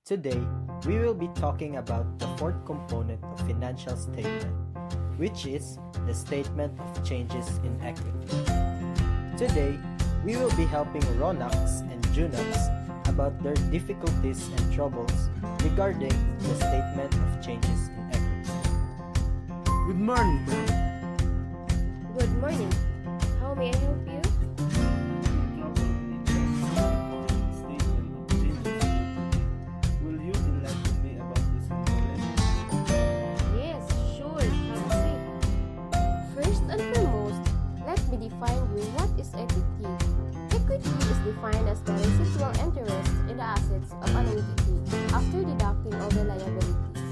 Today, we will be talking about the fourth component of financial statement, which is the statement of changes in equity. Today, we will be helping Ronax and Junax about their difficulties and troubles regarding the statement of changes in equity. Good morning, ma'am. Good morning. How may I help you? Statement of changes. Will you enlighten me about this component? Yes, sure. Have a seat. First and foremost, let me define you what is equity. Equity is defined as the residual interest in the assets of an entity after deducting all the liabilities.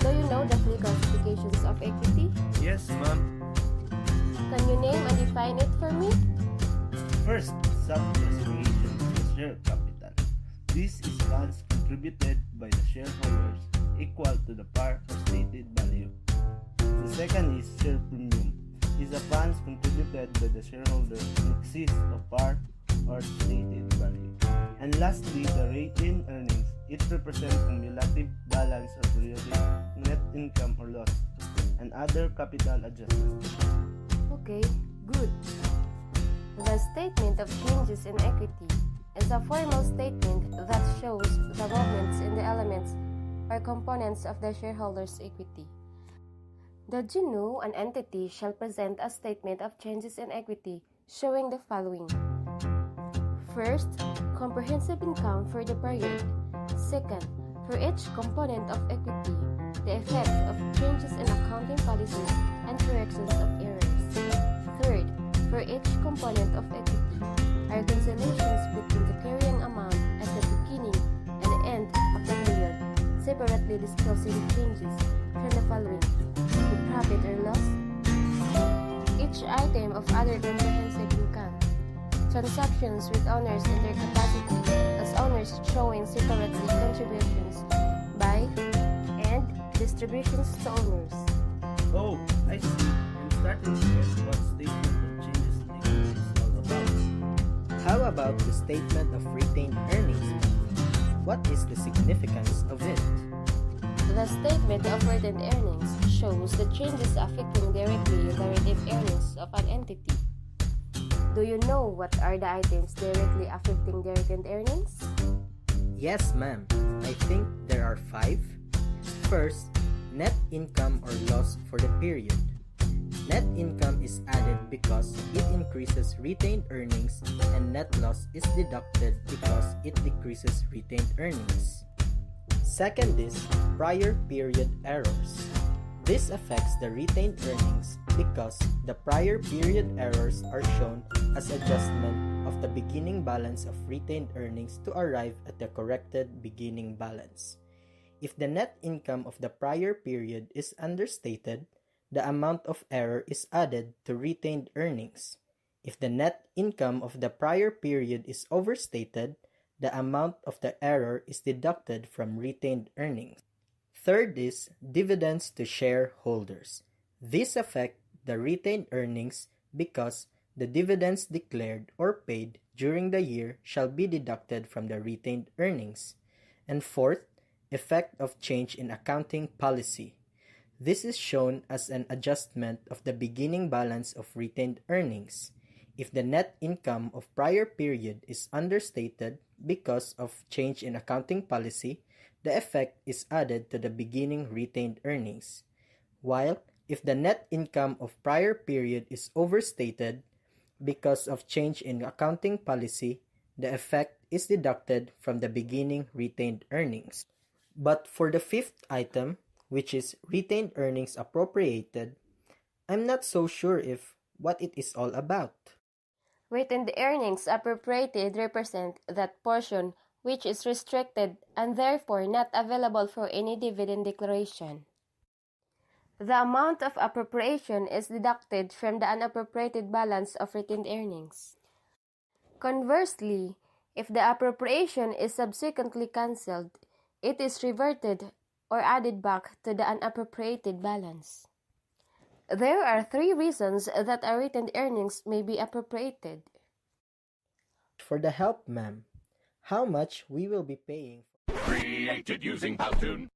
Do you know the three classifications of equity? Yes, ma'am. Can you name and define it for me? First, sub-classification is share capital. This is funds contributed by the shareholders equal to the par or stated value. The second is share premium. Is the funds contributed by the shareholders in excess of par or stated value. And lastly, the retained earnings. It represents cumulative balance of periodic net income or loss and other capital adjustments. Okay, good. The statement of changes in equity is a formal statement that shows the movements in the elements or components of the shareholders' equity. Did you know an entity shall present a statement of changes in equity showing the following? First, comprehensive income for the period. Second, for each component of equity, the effect of changes in accounting policies and corrections of errors. Third, for each component of equity, are reconciliations between the carrying amount at the beginning and the end of the period, separately disclosing changes from the following: the profit or loss, each item of other comprehensive income, transactions with owners in their capacity as owners showing separately contributions by and distributions to owners. Oh, I see. I'm starting to guess what statement of changes in equity is all about. How about the statement of retained earnings? What is the significance of it? The statement of retained earnings shows the changes affecting directly the retained earnings of an entity. Do you know what are the items directly affecting the retained earnings? Yes, ma'am. I think there are 5. First, net income or loss for the period. Net income is added because it increases retained earnings, and net loss is deducted because it decreases retained earnings. Second is prior period errors. This affects the retained earnings because the prior period errors are shown as adjustment of the beginning balance of retained earnings to arrive at the corrected beginning balance. If the net income of the prior period is understated, the amount of error is added to retained earnings. If the net income of the prior period is overstated, the amount of the error is deducted from retained earnings. Third is dividends to shareholders. This affects the retained earnings because the dividends declared or paid during the year shall be deducted from the retained earnings. And fourth, effect of change in accounting policy. This is shown as an adjustment of the beginning balance of retained earnings. If the net income of prior period is understated because of change in accounting policy, the effect is added to the beginning retained earnings. While if the net income of prior period is overstated because of change in accounting policy, the effect is deducted from the beginning retained earnings. But for the fifth item, which is retained earnings appropriated, I'm not so sure if what it is all about. Retained earnings appropriated represent that portion which is restricted and therefore not available for any dividend declaration. The amount of appropriation is deducted from the unappropriated balance of retained earnings. Conversely, if the appropriation is subsequently cancelled, it is reverted or added back to the unappropriated balance. There are 3 reasons that our retained earnings may be appropriated. For the help, ma'am, how much we will be paying? Created using Powtoon.